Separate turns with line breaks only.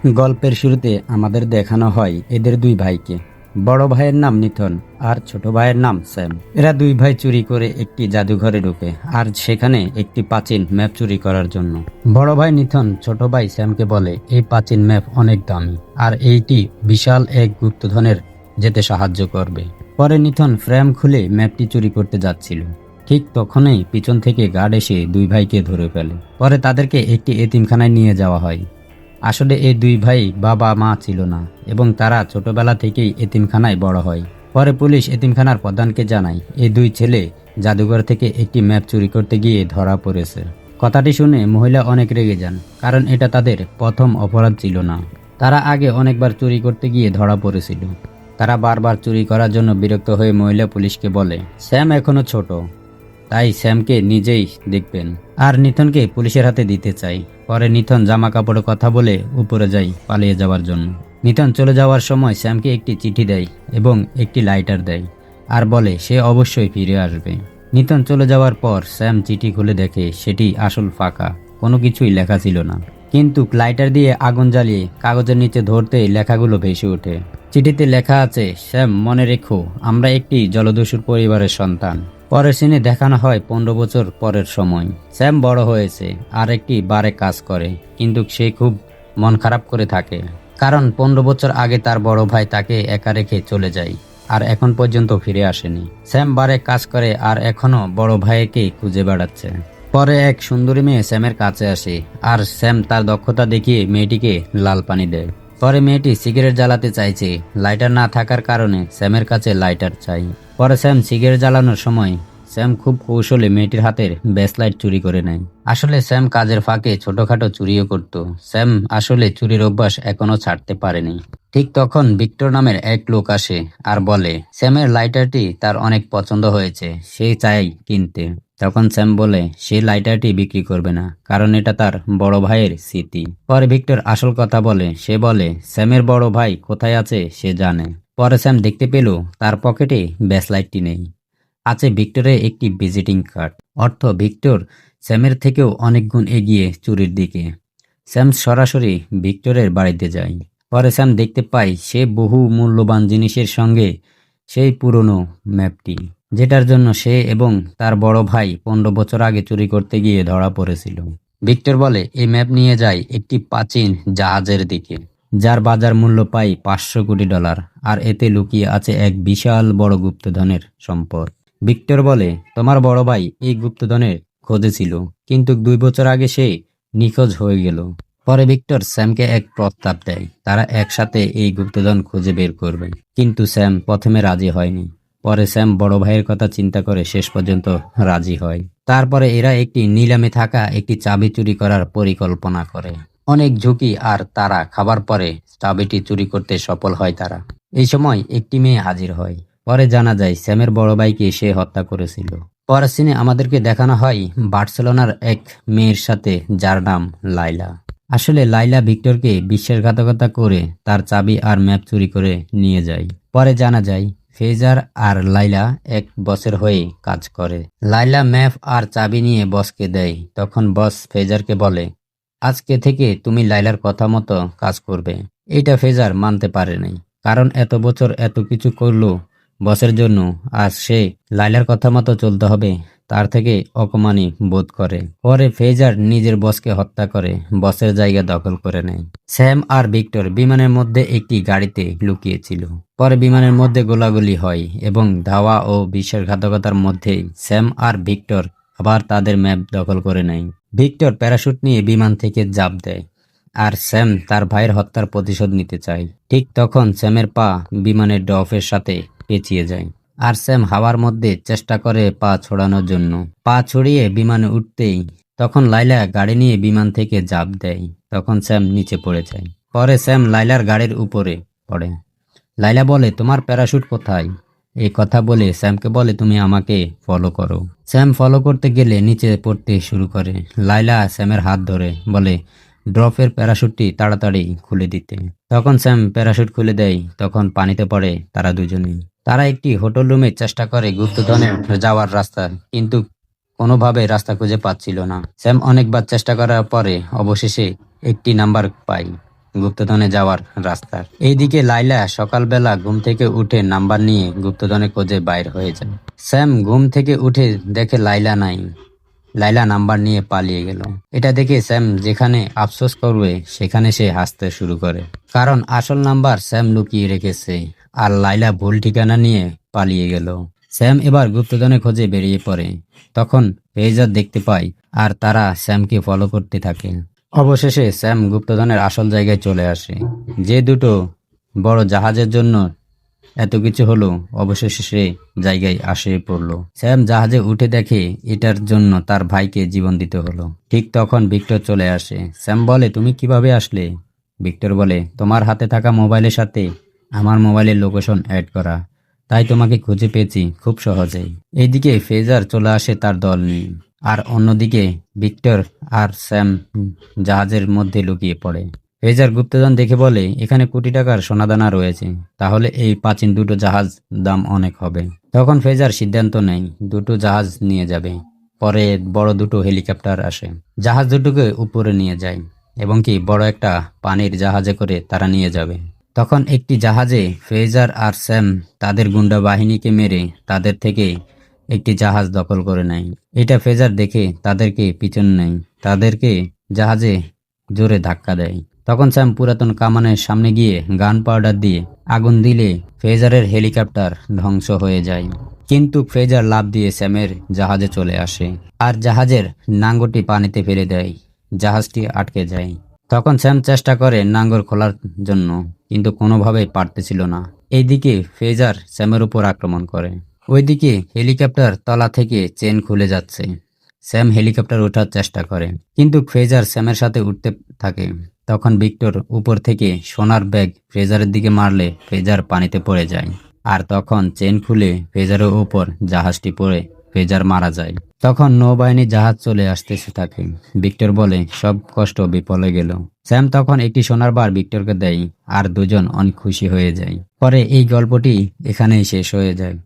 গল্পের শুরুতে আমাদের দেখানো হয় এদের দুই ভাইকে। বড় ভাইয়ের নাম নিথন আর ছোট ভাইয়ের নাম স্যাম। এরা দুই ভাই চুরি করে একটি জাদুঘরে ঢোকে আর সেখানে একটি প্রাচীন ম্যাপ চুরি করার জন্য। বড় ভাই নিথন ছোট ভাই স্যামকে বলে এই প্রাচীন ম্যাপ অনেক দামি আর এইটি বিশাল এক গুপ্তধনের যেতে সাহায্য করবে। পরে নিথন ফ্রেম খুলে ম্যাপটি চুরি করতে যাচ্ছিল। ঠিক তখনই পিছন থেকে গার্ড এসে দুই ভাইকে ধরে ফেলে। পরে তাদেরকে একটি এতিমখানায় নিয়ে যাওয়া হয়। আসলে এই দুই ভাই বাবা মা ছিল না এবং তারা ছোটবেলা থেকেই এতিমখানায় বড় হয়। পরে পুলিশ এতিমখানার প্রধানকে জানায় এই দুই ছেলে জাদুঘর থেকে একটি ম্যাপ চুরি করতে গিয়ে ধরা পড়েছে। কথাটি শুনে মহিলা অনেক রেগে যান, কারণ এটা তাদের প্রথম অপরাধ ছিল না। তারা আগে অনেকবার চুরি করতে গিয়ে ধরা পড়েছিল। তারা বারবার চুরি করার জন্য বিরক্ত হয়ে মহিলা পুলিশকে বলে স্যাম এখনো ছোট, তাই স্যামকে নিজেই দেখবেন আর নিথনকে পুলিশের হাতে দিতে চাই। পরে নিথন জামা কাপড়ে কথা বলে উপরে যায় পালিয়ে যাওয়ার জন্য। নিথন চলে যাওয়ার সময় স্যামকে একটি চিঠি দেয় এবং একটি লাইটার দেয় আর বলে সে অবশ্যই ফিরে আসবে। নিথন চলে যাওয়ার পর স্যাম চিঠি খুলে দেখে সেটি আসল ফাঁকা, কোনো কিছুই লেখা ছিল না। কিন্তু লাইটার দিয়ে আগুন জ্বালিয়ে কাগজের নিচে ধরতেই লেখাগুলো ভেসে ওঠে। চিঠিতে লেখা আছে, স্যাম মনে রেখো আমরা একটি জলদস্যুর পরিবারের সন্তান। পরের সিনে দেখানো হয় 15 বছর পরের সময়। স্যাম বড় হয়েছে আর একটি বারে কাজ করে, কিন্তু সে খুব মন খারাপ করে থাকে, কারণ 15 বছর আগে তার বড় ভাই তাকে একা রেখে চলে যায় আর এখন পর্যন্ত ফিরে আসেনি। স্যাম বারে কাজ করে আর এখনো বড় ভাইকে খুঁজে বেড়াচ্ছে। পরে এক সুন্দরী মেয়ে স্যামের কাছে আসে আর স্যাম তার দক্ষতা দেখিয়ে মেয়েটিকে লাল পানি দেয়। পরে মেয়েটি সিগারেট জ্বালাতে চাইছে, লাইটার না থাকার কারণে স্যামের কাছে লাইটার চাই। পরে স্যাম সিগারেট জ্বালানোর সময় স্যাম খুব কৌশলে মেয়েটির হাতের ব্যাসলাইট চুরি করে নেয়। আসলে স্যাম কাজের ফাঁকে ছোটখাটো চুরিও করত। স্যাম আসলে চুরির অভ্যাস এখনো ছাড়তে পারেনি। ঠিক তখন ভিক্টর নামের এক লোক আসে আর বলে স্যামের লাইটারটি তার অনেক পছন্দ হয়েছে, সে চাই কিনতে। তখন স্যাম বলে সে লাইটারটি বিক্রি করবে না, কারণ এটা তার বড় ভাইয়ের স্মৃতি। পরে ভিক্টর আসল কথা বলে, সে বলে স্যামের বড় ভাই কোথায় আছে সে জানে। পরে স্যাম দেখতে পেল তার পকেটে ব্যাসলাইটটি নেই, আছে ভিক্টরের একটি ভিজিটিং কার্ড। অর্থ ভিক্টর স্যামের থেকেও অনেক গুণ এগিয়ে চুরির দিকে। স্যাম সরাসরি ভিক্টরের বাড়িতে যায়। পরে স্যাম দেখতে পায় সে বহু মূল্যবান জিনিসের সঙ্গে সেই পুরনো ম্যাপটি, যেটার জন্য সে এবং তার বড় ভাই 15 বছর আগে চুরি করতে গিয়ে ধরা পড়েছিল। ভিক্টর বলে এই ম্যাপ নিয়ে যায় একটি প্রাচীন জাহাজের দিকে, যার বাজার মূল্য পাই $500 কোটি, আর এতে লুকিয়ে আছে এক বিশাল বড় গুপ্তধনের সম্পদ। ভিক্টর বলে তোমার বড় ভাই এই গুপ্তধনের খোঁজে ছিল, কিন্তু 2 বছর আগে সে নিখোঁজ হয়ে গেল। পরে ভিক্টর স্যামকে এক প্রস্তাব দেয়, তারা একসাথে এই গুপ্তধন খুঁজে বের করবে। কিন্তু স্যাম প্রথমে রাজি হয়নি। পরে স্যাম বড় ভাইয়ের কথা চিন্তা করে শেষ পর্যন্ত রাজি হয়। তারপরে এরা একটি নিলামে থাকা একটি চাবি চুরি করার পরিকল্পনা করে। অনেক ঝুঁকি আর তারা খাবার পরে চাবিটি চুরি করতে সফল হয় তারা। এই সময় একটি মেয়ে হাজির হয়। পরে জানা যায় স্যামের বড় ভাইকে সে হত্যা করেছিল। পরের সিনে আমাদেরকে দেখানো হয় বার্সেলোনার এক মেয়ের সাথে, যার নাম লাইলা। আসলে লাইলা ভিক্টরকে বিশ্বাসঘাতকতা করে তার চাবি আর ম্যাপ চুরি করে নিয়ে যায়। পরে জানা যায় ফেজার আর লাইলা এক বসের হয়ে কাজ করে। লাইলা ম্যাপ আর চাবি নিয়ে বসকে দেয়। তখন বস ফেজারকে বলে আজকে থেকে তুমি লাইলার কথা মতো কাজ করবে। এটা ফেজার মানতে পারে নাই, কারণ এত বছর এত কিছু করলো বসের জন্য, আর সে লাইলার কথা মতো চলতে হবে, তার থেকে অপমানী বোধ করে। পরে ফেজার নিজের বসকে হত্যা করে বসের জায়গা দখল করে নেয়। স্যাম আর ভিক্টর বিমানের মধ্যে একটি গাড়িতে লুকিয়েছিল। পরে বিমানের মধ্যে গোলাগুলি হয় এবং ধাওয়া ও বিশ্বাসঘাতকতার মধ্যেই স্যাম আর ভিক্টর আবার তাদের ম্যাপ দখল করে নেয়। ভিক্টর প্যারাশুট নিয়ে বিমান থেকে ঝাঁপ দেয় আর স্যাম তার ভাইয়ের হত্যার প্রতিশোধ নিতে চায়। ঠিক তখন স্যামের পা বিমানের ডফের সাথে পেঁচিয়ে যায় আর স্যাম হাওয়ার মধ্যে চেষ্টা করে পা ছড়ানোর জন্য। পা ছড়িয়ে বিমানে উঠতেই তখন লাইলা গাড়ি নিয়ে বিমান থেকে ঝাঁপ দেয়। তখন স্যাম নিচে পড়ে যায়। পরে স্যাম লাইলার গাড়ির উপরে পড়ে। লাইলা বলে তোমার প্যারাশুট কোথায়? এই কথা বলে স্যামকে বলে তুমি আমাকে ফলো করো। স্যাম ফলো করতে গেলে নিচে পড়তে শুরু করে। লাইলা স্যামের হাত ধরে বলে ড্রপের প্যারাশুটটি তাড়াতাড়ি খুলে দিতে। তখন স্যাম প্যারাশুট খুলে দেয়। তখন পানিতে পড়ে তারা দুজনেই। তারা একটি হোটেল রুমে চেষ্টা করে গুপ্তধনে যাওয়ার রাস্তা, কিন্তু কোনোভাবে রাস্তা খুঁজে পাচ্ছিল না। স্যাম অনেকবার চেষ্টা করার পরে অবশেষে একটি নাম্বার পায় গুপ্তধনে যাওয়ার রাস্তার। এইদিকে লাইলা সকালবেলা ঘুম থেকে উঠে নাম্বার নিয়ে গুপ্তধনের খোঁজে বাইর হয়ে যায়। স্যাম ঘুম থেকে উঠে দেখে লাইলা নাই। লাইলা নাম্বার নিয়ে পালিয়ে গেল। এটা দেখে স্যাম যেখানে আফসোস করবে সেখানে সে হাসতে শুরু করে, কারণ আসল নাম্বার স্যাম লুকিয়ে রেখেছে আর লাইলা ভুল ঠিকানা নিয়ে পালিয়ে গেল। স্যাম এবার গুপ্তধনের খোঁজে বেরিয়ে পড়ে। তখন ফেজার দেখতে পায় আর তারা স্যামকে ফলো করতে থাকে। অবশেষে স্যাম গুপ্তধনের আসল জায়গায় চলে আসে। যে দুটো বড় জাহাজের জন্য এত কিছু হলো, অবশেষে সে জায়গায় আসে পড়লো। স্যাম জাহাজে উঠে দেখে এটার জন্য তার ভাইকে জীবন দিতে হলো। ঠিক তখন ভিক্টর চলে আসে। স্যাম বলে, তুমি কিভাবে আসলে? ভিক্টর বলে, তোমার হাতে থাকা মোবাইলের সাথে আমার মোবাইলের লোকেশন অ্যাড করা, তাই তোমাকে খুঁজে পেয়েছি খুব সহজেই। এইদিকে ফেজার চলে আসে তার দল নিয়ে, আর অন্যদিকে ভিক্টর আর স্যাম জাহাজের মধ্যে লুকিয়ে পড়ে। ফেজার গুপ্তধন দেখে বলে, এখানে কোটি টাকার সোনাদানা রয়েছে, তাহলে এই প্রাচীন দুটো জাহাজ দাম অনেক হবে। তখন ফেজার সিদ্ধান্ত নেয় দুটো জাহাজ নিয়ে যাবে। পরে বড় দুটো হেলিকপ্টার আসে, জাহাজ দুটোকে উপরে নিয়ে যায় এবং কি বড় একটা পানির জাহাজে করে তারা নিয়ে যাবে। তখন একটি জাহাজে ফেজার আর স্যাম তাদের গুন্ডা বাহিনীকে মেরে তাদের থেকে একটি জাহাজ দখল করে নেয়। এটা ফেজার দেখে তাদেরকে পিছন নেয়, তাদেরকে জাহাজে জোরে ধাক্কা দেয়। তখন স্যাম পুরাতন কামানের সামনে গিয়ে গান পাউডার দিয়ে আগুন দিলে ফেজারের হেলিকপ্টার ধ্বংস হয়ে যায়। কিন্তু ফেজার লাফ দিয়ে স্যামের জাহাজে চলে আসে আর জাহাজের নাঙ্গরটি পানিতে ফেলে দেয়। জাহাজটি আটকে যায়। তখন স্যাম চেষ্টা করে নাঙ্গর খোলার জন্য, কিন্তু কোনোভাবেই পারতেছিল না। এইদিকে ফেজার স্যামের উপর আক্রমণ করে। ওইদিকে হেলিকপ্টার তলা থেকে চেন খুলে যাচ্ছে। স্যাম হেলিকপ্টার ওঠার চেষ্টা করে, কিন্তু ফ্রেজার স্যামের সাথে উঠতে থাকে। তখন ভিক্টর উপর থেকে সোনার ব্যাগ ফ্রেজারের দিকে মারলে ফ্রেজার পানিতে পড়ে যায়, আর তখন চেন খুলে ফ্রেজারের উপর জাহাজটি পড়ে ফ্রেজার মারা যায়। তখন নৌবাহিনী জাহাজ চলে আসতেছে থাকে। ভিক্টর বলে, সব কষ্ট বিফলে গেল। স্যাম তখন একটি সোনার বার ভিক্টরকে দেয় আর দুজন অনেক খুশি হয়ে যায়। পরে এই গল্পটি এখানেই শেষ হয়ে যায়।